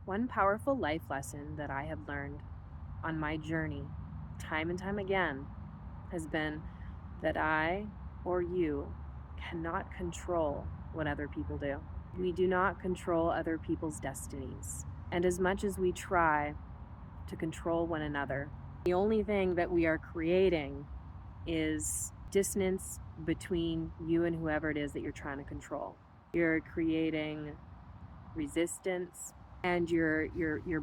One powerful life lesson that I have learned on my journey, time and time again, has been that I or you cannot control what other people do. We do not control other people's destinies. And as much as we try to control one another, the only thing that we are creating is distance between you and whoever it is that you're trying to control. You're creating resistance, and you're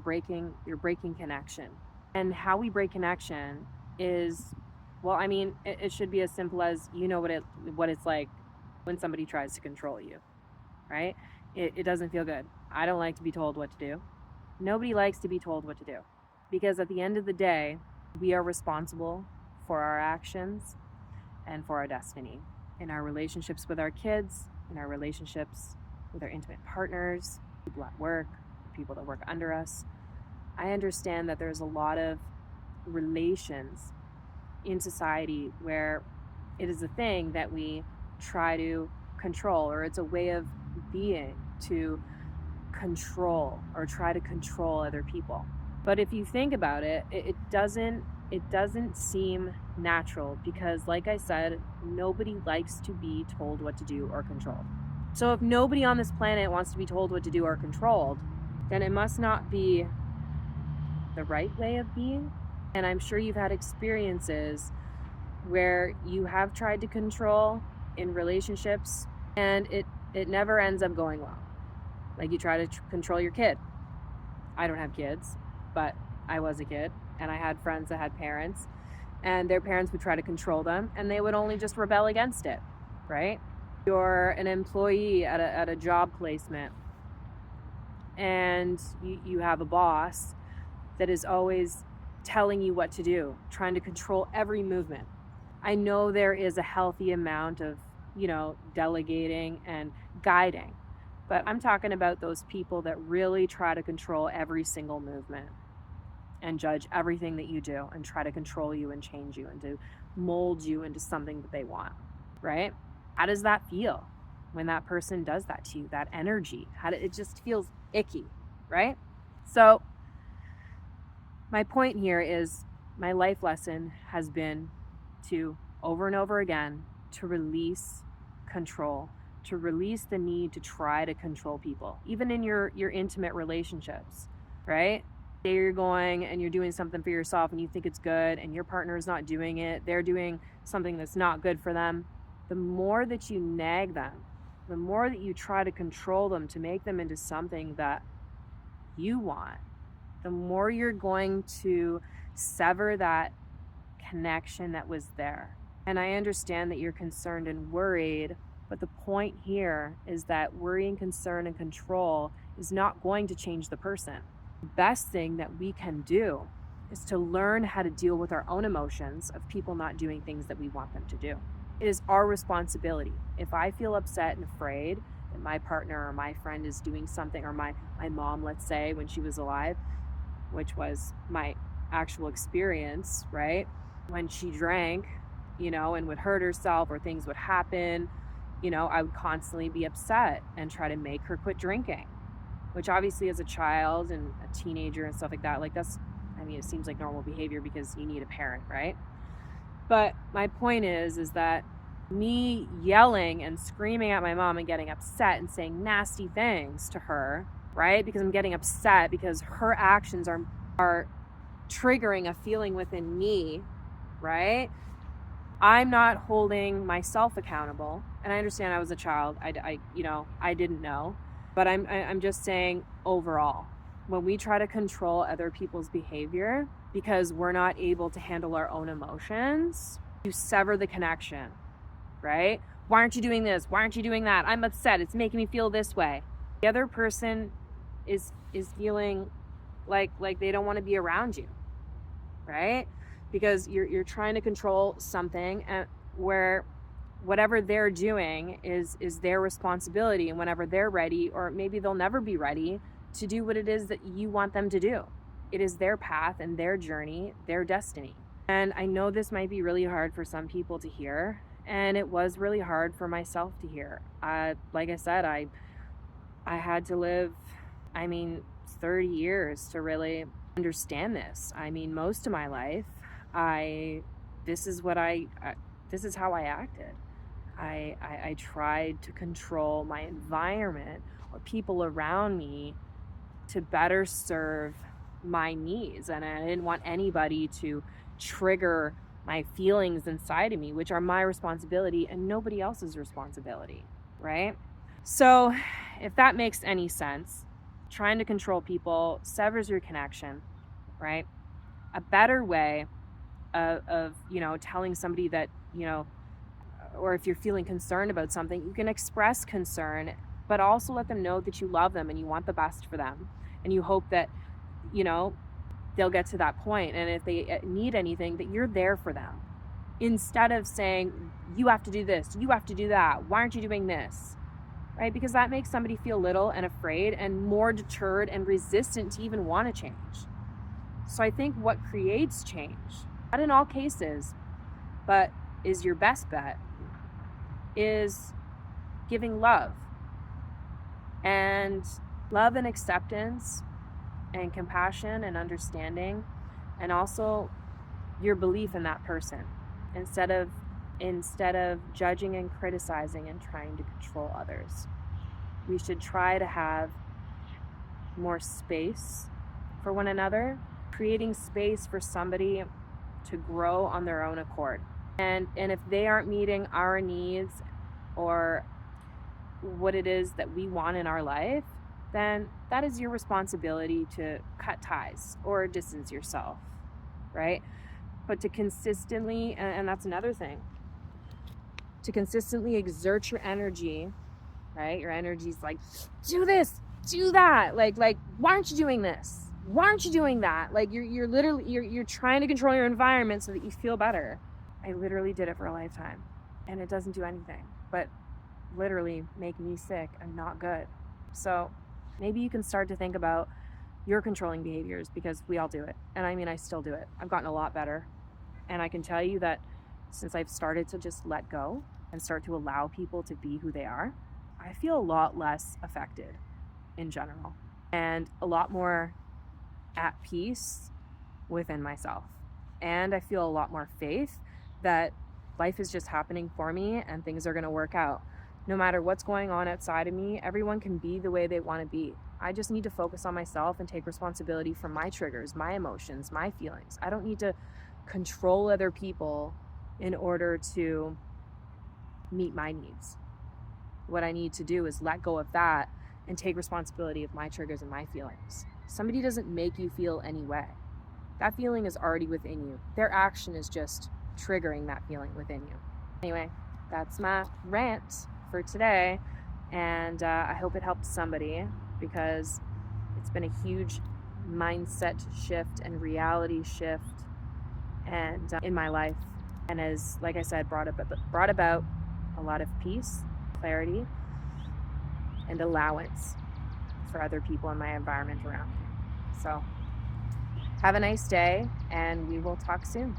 breaking connection. And how we break connection is, well, I mean, it should be as simple as, you know what it's like when somebody tries to control you, right? It doesn't feel good. I don't like to be told what to do. Nobody likes to be told what to do, because at the end of the day, we are responsible for our actions and for our destiny. In our relationships with our kids, in our relationships with our intimate partners, people at work, people that work under us. I understand that there's a lot of relations in society where it is a thing that we try to control, or it's a way of being to control or try to control other people. But if you think about it, it doesn't seem natural, because like I said, nobody likes to be told what to do or controlled. So if nobody on this planet wants to be told what to do or controlled, then it must not be the right way of being. And I'm sure you've had experiences where you have tried to control in relationships and it never ends up going well. Like you try to control your kid. I don't have kids, but I was a kid, and I had friends that had parents, and their parents would try to control them, and they would only just rebel against it, right? You're an employee at a job placement, and you have a boss that is always telling you what to do, trying to control every movement. I know there is a healthy amount of, delegating and guiding, but I'm talking about those people that really try to control every single movement and judge everything that you do and try to control you and change you and to mold you into something that they want, right? How does that feel when that person does that to you? That energy, it just feels icky, right? So my point here is, my life lesson has been to, over and over again, to release control, to release the need to try to control people, even in your intimate relationships, right? Say you're going and you're doing something for yourself and you think it's good, and your partner is not doing it, they're doing something that's not good for them. The more that you nag them, the more that you try to control them to make them into something that you want, the more you're going to sever that connection that was there. And I understand that you're concerned and worried, but the point here is that worry and concern and control is not going to change the person. The best thing that we can do is to learn how to deal with our own emotions of people not doing things that we want them to do. It is our responsibility. If I feel upset and afraid that my partner or my friend is doing something, or my mom, let's say, when she was alive, which was my actual experience, right? When she drank, and would hurt herself or things would happen, I would constantly be upset and try to make her quit drinking, which obviously as a child and a teenager and stuff like that, it seems like normal behavior because you need a parent, right? But my point is that me yelling and screaming at my mom and getting upset and saying nasty things to her, right? Because I'm getting upset because her actions are triggering a feeling within me, right? I'm not holding myself accountable. And I understand I was a child. I didn't know. But I'm just saying, overall, when we try to control other people's behavior because we're not able to handle our own emotions, you sever the connection, right? Why aren't you doing this? Why aren't you doing that? I'm upset. It's making me feel this way. The other person is feeling like they don't want to be around you, right? Because you're trying to control something where whatever they're doing is their responsibility, and whenever they're ready, or maybe they'll never be ready to do what it is that you want them to do. It is their path and their journey, their destiny. And I know this might be really hard for some people to hear, and it was really hard for myself to hear. Like I said, I had to live, 30 years to really understand this. I mean, most of my life, this is how I acted. I tried to control my environment or people around me to better serve my needs. And I didn't want anybody to trigger my feelings inside of me, which are my responsibility and nobody else's responsibility, right? So if that makes any sense, trying to control people severs your connection, right? A better way of telling somebody that, or if you're feeling concerned about something, you can express concern, but also let them know that you love them and you want the best for them. And you hope that, they'll get to that point. And if they need anything, that you're there for them. Instead of saying, you have to do this, you have to do that, why aren't you doing this? Right? Because that makes somebody feel little and afraid and more deterred and resistant to even want to change. So I think what creates change, not in all cases, but is your best bet, is giving love. And love and acceptance and compassion and understanding, and also your belief in that person, instead of judging and criticizing and trying to control others. We should try to have more space for one another, creating space for somebody to grow on their own accord. And if they aren't meeting our needs or what it is that we want in our life, then that is your responsibility to cut ties or distance yourself, right? But to consistently, and that's another thing, to consistently exert your energy, right? Your energy's like, do this, do that. Like, why aren't you doing this? Why aren't you doing that? Like, you're literally, you're trying to control your environment so that you feel better. I literally did it for a lifetime, and it doesn't do anything but literally make me sick and not good. So maybe you can start to think about your controlling behaviors, because we all do it. And I mean, I still do it. I've gotten a lot better. And I can tell you that since I've started to just let go and start to allow people to be who they are, I feel a lot less affected in general and a lot more at peace within myself. And I feel a lot more faith that life is just happening for me and things are going to work out. No matter what's going on outside of me, everyone can be the way they want to be. I just need to focus on myself and take responsibility for my triggers, my emotions, my feelings. I don't need to control other people in order to meet my needs. What I need to do is let go of that and take responsibility of my triggers and my feelings. Somebody doesn't make you feel any way. That feeling is already within you. Their action is just triggering that feeling within you. Anyway, that's my rant for today, and I hope it helped somebody, because it's been a huge mindset shift and reality shift and in my life, and has, like I said, brought about a lot of peace, clarity, and allowance for other people in my environment around me. So have a nice day, and we will talk soon.